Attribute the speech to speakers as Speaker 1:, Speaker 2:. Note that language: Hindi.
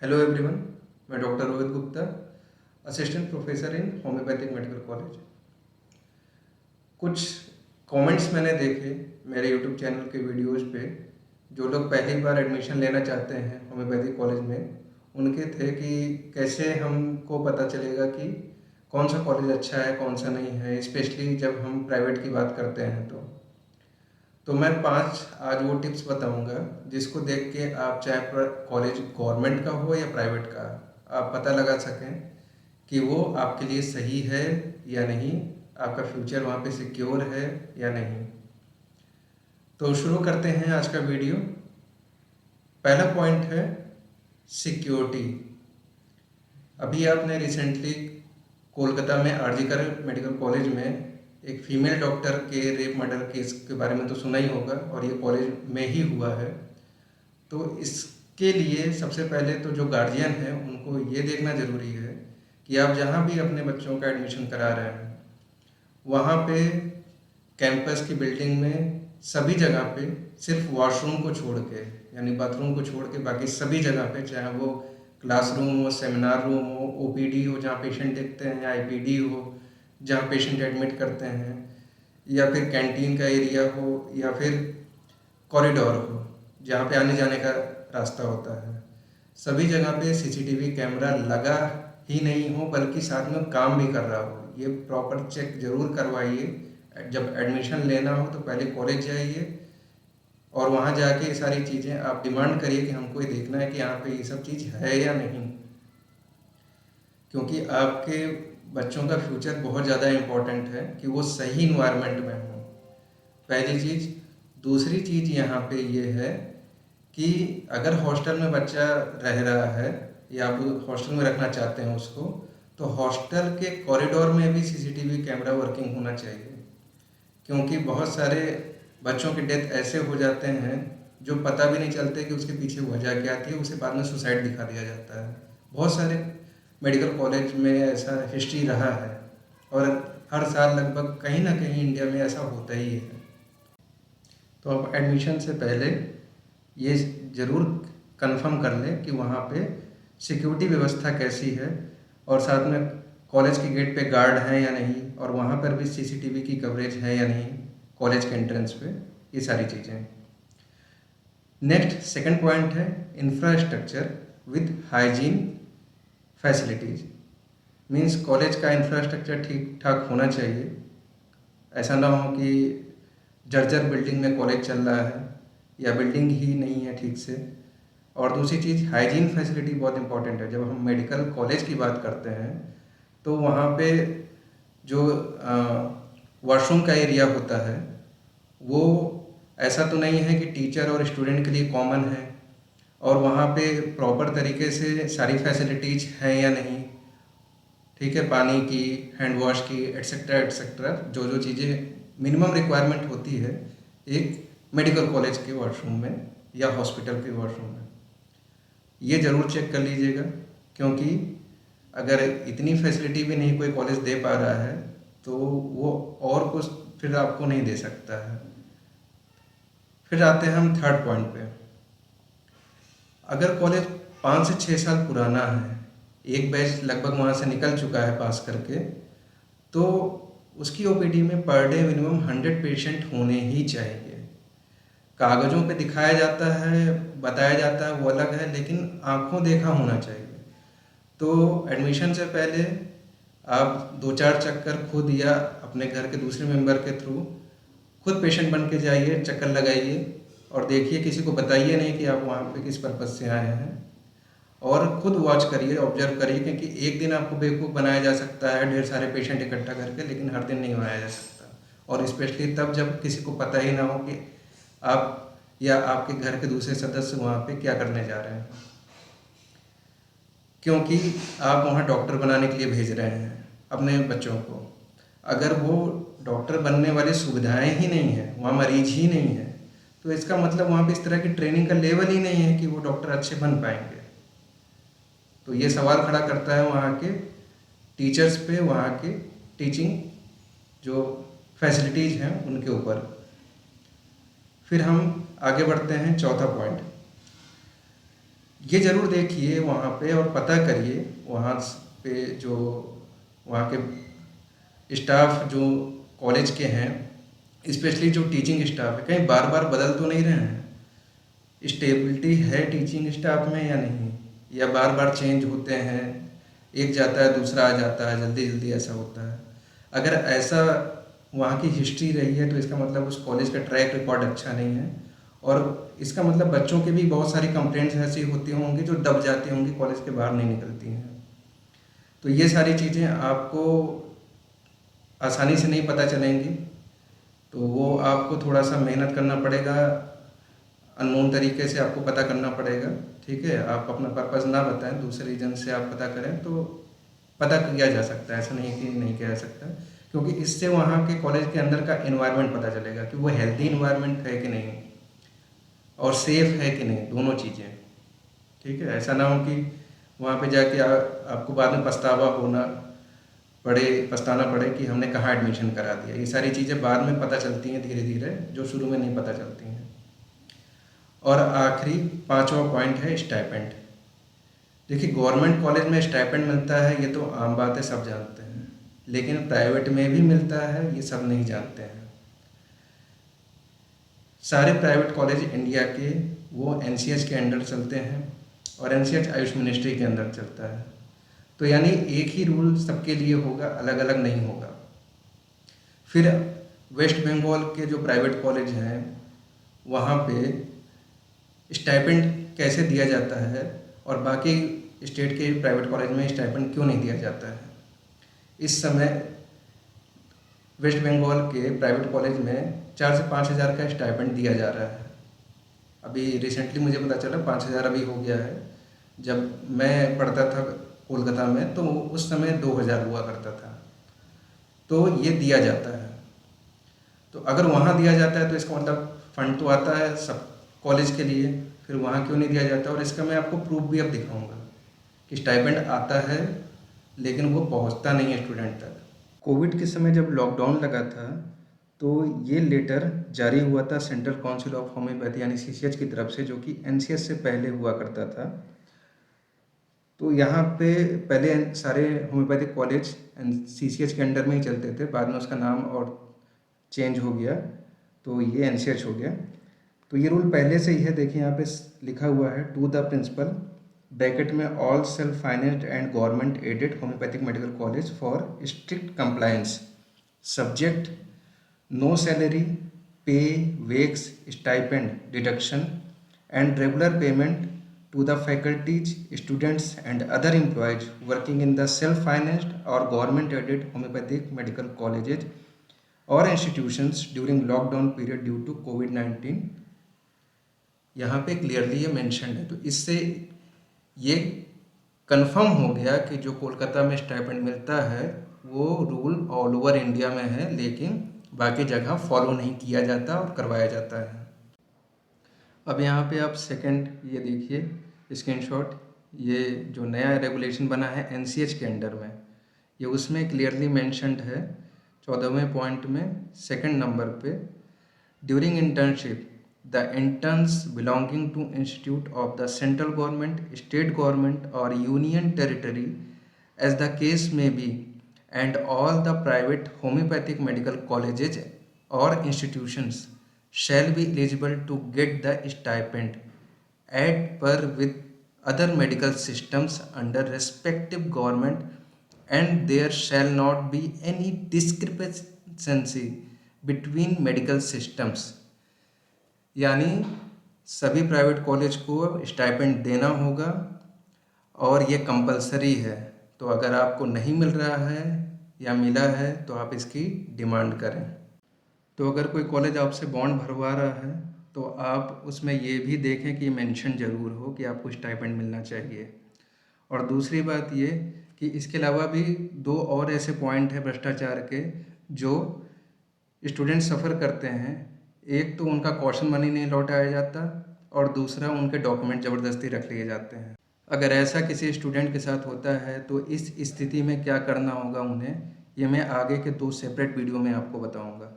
Speaker 1: हेलो एवरीवन, मैं doctor Rohit Gupta, assistant professor in homeopathic medical college. कुछ कमेंट्स मैंने देखे मेरे यूट्यूब चैनल के वीडियोस पे। जो लोग पहली बार एडमिशन लेना चाहते हैं होम्योपैथिक कॉलेज में, उनके थे कि कैसे हमको पता चलेगा कि कौन सा कॉलेज अच्छा है कौन सा नहीं है, स्पेशली जब हम प्राइवेट की बात करते हैं। तो मैं 5 आज वो टिप्स बताऊंगा जिसको देख के आप चाहे कॉलेज गवर्नमेंट का हो या प्राइवेट का, आप पता लगा सकें कि वो आपके लिए सही है या नहीं, आपका फ्यूचर वहाँ पे सिक्योर है या नहीं। तो शुरू करते हैं आज का वीडियो। पहला पॉइंट है सिक्योरिटी। अभी आपने रिसेंटली कोलकाता में आरजीकर मेडिकल कॉलेज में एक फीमेल डॉक्टर के रेप मर्डर केस के बारे में तो सुना ही होगा, और ये कॉलेज में ही हुआ है। तो इसके लिए सबसे पहले तो जो गार्जियन है उनको ये देखना ज़रूरी है कि आप जहाँ भी अपने बच्चों का एडमिशन करा रहे हैं वहाँ पे कैंपस की बिल्डिंग में सभी जगह पे सिर्फ वॉशरूम को छोड़ के, यानी बाथरूम को छोड़ के, बाकी सभी जगह पे, चाहे वो क्लासरूम हो, सेमिनार रूम हो, ओपीडी हो जहाँ पेशेंट देखते हैं, या आईपीडी हो जहाँ पेशेंट एडमिट करते हैं, या फिर कैंटीन का एरिया हो, या फिर कॉरिडोर हो जहाँ पे आने जाने का रास्ता होता है, सभी जगह पे सीसीटीवी कैमरा लगा ही नहीं हो बल्कि साथ में काम भी कर रहा हो। ये प्रॉपर चेक जरूर करवाइए। जब एडमिशन लेना हो तो पहले कॉलेज जाइए और वहाँ जाके ये सारी चीज़ें आप डिमांड करिए कि हमको ये देखना है कि यहाँ पे ये सब चीज़ है या नहीं, क्योंकि आपके बच्चों का फ्यूचर बहुत ज़्यादा इम्पोर्टेंट है कि वो सही इन्वायरमेंट में हो, पहली चीज़। दूसरी चीज़ यहाँ पे ये है कि अगर हॉस्टल में बच्चा रह रहा है या आप हॉस्टल में रखना चाहते हैं उसको, तो हॉस्टल के कॉरिडोर में भी सीसीटीवी कैमरा वर्किंग होना चाहिए, क्योंकि बहुत सारे बच्चों के डेथ ऐसे हो जाते हैं जो पता भी नहीं चलते कि उसके पीछे वजह क्या थी, उसे बाद में सुसाइड दिखा दिया जाता है। बहुत सारे मेडिकल कॉलेज में ऐसा हिस्ट्री रहा है, और हर साल लगभग कहीं ना कहीं इंडिया में ऐसा होता ही है। तो आप एडमिशन से पहले ये ज़रूर कंफर्म कर लें कि वहाँ पे सिक्योरिटी व्यवस्था कैसी है, और साथ में कॉलेज के गेट पे गार्ड हैं या नहीं, और वहाँ पर भी सीसीटीवी की कवरेज है या नहीं कॉलेज के एंट्रेंस पे, ये सारी चीज़ें। नेक्स्ट सेकंड पॉइंट है infrastructure with hygiene facilities. Means college का इंफ्रास्ट्रक्चर ठीक ठाक होना चाहिए। ऐसा ना हो कि जर्जर बिल्डिंग में कॉलेज चल रहा है या बिल्डिंग ही नहीं है ठीक से। और दूसरी चीज़, हाइजीन फैसिलिटी बहुत इंपॉर्टेंट है। जब हम मेडिकल कॉलेज की बात करते हैं तो वहाँ पे जो वॉशरूम का एरिया होता है वो ऐसा तो नहीं है कि टीचर और स्टूडेंट के लिए कॉमन है, और वहाँ पे प्रॉपर तरीके से सारी फैसिलिटीज़ हैं या नहीं, ठीक है, पानी की, हैंड वॉश की, एट्सेट्रा एट्सेट्रा, जो जो चीज़ें मिनिमम रिक्वायरमेंट होती है एक मेडिकल कॉलेज के वॉशरूम में या हॉस्पिटल के वॉशरूम में, ये ज़रूर चेक कर लीजिएगा। क्योंकि अगर इतनी फैसिलिटी भी नहीं कोई कॉलेज दे पा रहा है तो वो और कुछ फिर आपको नहीं दे सकता है। फिर आते हैं हम थर्ड पॉइंट पे। अगर कॉलेज 5 से 6 साल पुराना है, एक बैच लगभग वहाँ से निकल चुका है पास करके, तो उसकी ओपीडी में पर डे मिनिमम 100 पेशेंट होने ही चाहिए। कागज़ों पे दिखाया जाता है, बताया जाता है, वो अलग है, लेकिन आँखों देखा होना चाहिए। तो एडमिशन से पहले आप 2-4 चक्कर खुद या अपने घर के दूसरे मेंबर के थ्रू खुद पेशेंट बन के जाइए, चक्कर लगाइए और देखिए, किसी को बताइए नहीं कि आप वहाँ पे किस पर्पज़ से आए हैं, और खुद वॉच करिए, ऑब्जर्व करिए, क्योंकि एक दिन आपको बेवकूफ़ बनाया जा सकता है ढेर सारे पेशेंट इकट्ठा करके, लेकिन हर दिन नहीं बनाया जा सकता। और स्पेशली तब जब किसी को पता ही ना हो कि आप या आपके घर के दूसरे सदस्य वहाँ पे क्या करने जा रहे हैं, क्योंकि आप वहाँ डॉक्टर बनाने के लिए भेज रहे हैं अपने बच्चों को। अगर वो डॉक्टर बनने वाली सुविधाएं ही नहीं है, वहाँ मरीज ही नहीं है, तो इसका मतलब वहाँ पे इस तरह की ट्रेनिंग का लेवल ही नहीं है कि वो डॉक्टर अच्छे बन पाएंगे। तो ये सवाल खड़ा करता है वहाँ के टीचर्स पे, वहाँ के टीचिंग जो फैसिलिटीज़ हैं उनके ऊपर। फिर हम आगे बढ़ते हैं चौथा पॉइंट। ये ज़रूर देखिए वहाँ पे और पता करिए वहाँ पे जो वहाँ के स्टाफ जो कॉलेज के हैं, स्पेशली जो टीचिंग स्टाफ है, कहीं बार बार बदल तो नहीं रहे हैं? स्टेबिलिटी है टीचिंग स्टाफ में या नहीं, या बार बार चेंज होते हैं, एक जाता है दूसरा आ जाता है, जल्दी जल्दी ऐसा होता है? अगर ऐसा वहाँ की हिस्ट्री रही है तो इसका मतलब उस कॉलेज का ट्रैक रिकॉर्ड अच्छा नहीं है, और इसका मतलब बच्चों के भी बहुत सारी कंप्लेंट्स ऐसी होती होंगी जो दब जाती होंगी, कॉलेज के बाहर नहीं निकलती हैं। तो ये सारी चीज़ें आपको आसानी से नहीं पता चलेंगी, तो वो आपको थोड़ा सा मेहनत करना पड़ेगा, अननोन तरीके से आपको पता करना पड़ेगा। ठीक है, आप अपना पर्पज़ ना बताएं, दूसरे रीजन से आप पता करें तो पता किया जा सकता है, ऐसा नहीं कि नहीं किया जा सकता, क्योंकि इससे वहाँ के कॉलेज के अंदर का एनवायरनमेंट पता चलेगा कि वो हेल्दी एनवायरनमेंट है कि नहीं, और सेफ़ है कि नहीं, दोनों चीज़ें। ठीक है, ऐसा ना हो कि वहाँ पे जाके आपको बाद में पछताना पड़े कि हमने कहाँ एडमिशन करा दिया। ये सारी चीज़ें बाद में पता चलती हैं धीरे धीरे, जो शुरू में नहीं पता चलती हैं। और आखिरी 5वां पॉइंट है स्टाइपेंड। देखिए, गवर्नमेंट कॉलेज में स्टाइपेंड मिलता है ये तो आम बात है, सब जानते हैं, लेकिन प्राइवेट में भी मिलता है ये सब नहीं जानते हैं। सारे प्राइवेट कॉलेज इंडिया के वो एनसीएच के अंडर चलते हैं, और एनसीएच आयुष मिनिस्ट्री के अंदर चलता है। तो यानी एक ही रूल सबके लिए होगा, अलग अलग नहीं होगा। फिर वेस्ट बंगाल के जो प्राइवेट कॉलेज हैं वहाँ पे स्टाइपेंड कैसे दिया जाता है, और बाकी स्टेट के प्राइवेट कॉलेज में स्टाइपेंड क्यों नहीं दिया जाता है? इस समय वेस्ट बंगाल के प्राइवेट कॉलेज में 4 से 5 हज़ार का स्टाइपेंड दिया जा रहा है। अभी रिसेंटली मुझे पता चला 5 हज़ार अभी हो गया है। जब मैं पढ़ता था कोलकाता में तो उस समय 2 हज़ार हुआ करता था। तो ये दिया जाता है। तो अगर वहाँ दिया जाता है तो इसका मतलब फंड तो आता है सब कॉलेज के लिए, फिर वहाँ क्यों नहीं दिया जाता? और इसका मैं आपको प्रूफ भी अब दिखाऊंगा कि स्टाइपेंड आता है लेकिन वो पहुँचता नहीं है स्टूडेंट तक। कोविड के समय जब लॉकडाउन लगा था तो ये लेटर जारी हुआ था सेंट्रल काउंसिल ऑफ होम्योपैथी यानी सीसीएच की तरफ से, जो कि एनसीएच से पहले हुआ करता था। तो यहाँ पे पहले सारे होम्योपैथिक कॉलेज सीसीएच के अंडर में ही चलते थे, बाद में उसका नाम और चेंज हो गया तो ये एनसीएच हो गया। तो ये रूल पहले से ही है, देखिए यहाँ पे लिखा हुआ है, टू द प्रिंसिपल ब्रैकेट में all self financed and government aided homoeopathic medical college for strict compliance subject no salary pay wages stipend deduction and regular payment to the faculties, students and other employees working in the self-financed or government-aided homeopathic medical colleges or institutions during lockdown period due to COVID-19। यहाँ पे क्लियरली ये मेंशन है, तो इससे ये कंफर्म हो गया कि जो कोलकाता में स्टाइपेंड मिलता है वो रूल ऑल ओवर इंडिया में है, लेकिन बाकी जगह फॉलो नहीं किया जाता और करवाया जाता है। अब यहाँ पे आप सेकंड ये देखिए स्क्रीनशॉट, ये जो नया रेगुलेशन बना है एनसीएच के अंडर में, ये उसमें क्लियरली मेंशन्ड है 14वें पॉइंट में सेकंड नंबर पे, during internship the interns belonging to institute of the central government, state government और union territory as the case may be and all the private homoeopathic medical colleges और institutions shall be eligible to get the stipend at par with other medical systems under respective government, and there shall not be any discrepancy between medical systems। यानी सभी प्राइवेट कॉलेज को स्टाइपेंड देना होगा और ये कंपलसरी है। तो अगर आपको नहीं मिल रहा है या मिला है तो आप इसकी डिमांड करें। तो अगर कोई कॉलेज आपसे बॉन्ड भरवा रहा है तो आप उसमें ये भी देखें कि मेंशन ज़रूर हो कि आपको स्टाइपेंड मिलना चाहिए। और दूसरी बात ये कि इसके अलावा भी 2 और ऐसे पॉइंट हैं भ्रष्टाचार के जो स्टूडेंट सफ़र करते हैं। एक तो उनका कॉशन मनी नहीं लौटाया जाता, और दूसरा उनके डॉक्यूमेंट ज़बरदस्ती रख लिए जाते हैं। अगर ऐसा किसी स्टूडेंट के साथ होता है तो इस स्थिति में क्या करना होगा उन्हें, ये मैं आगे के 2 सेपरेट वीडियो में आपको बताऊँगा।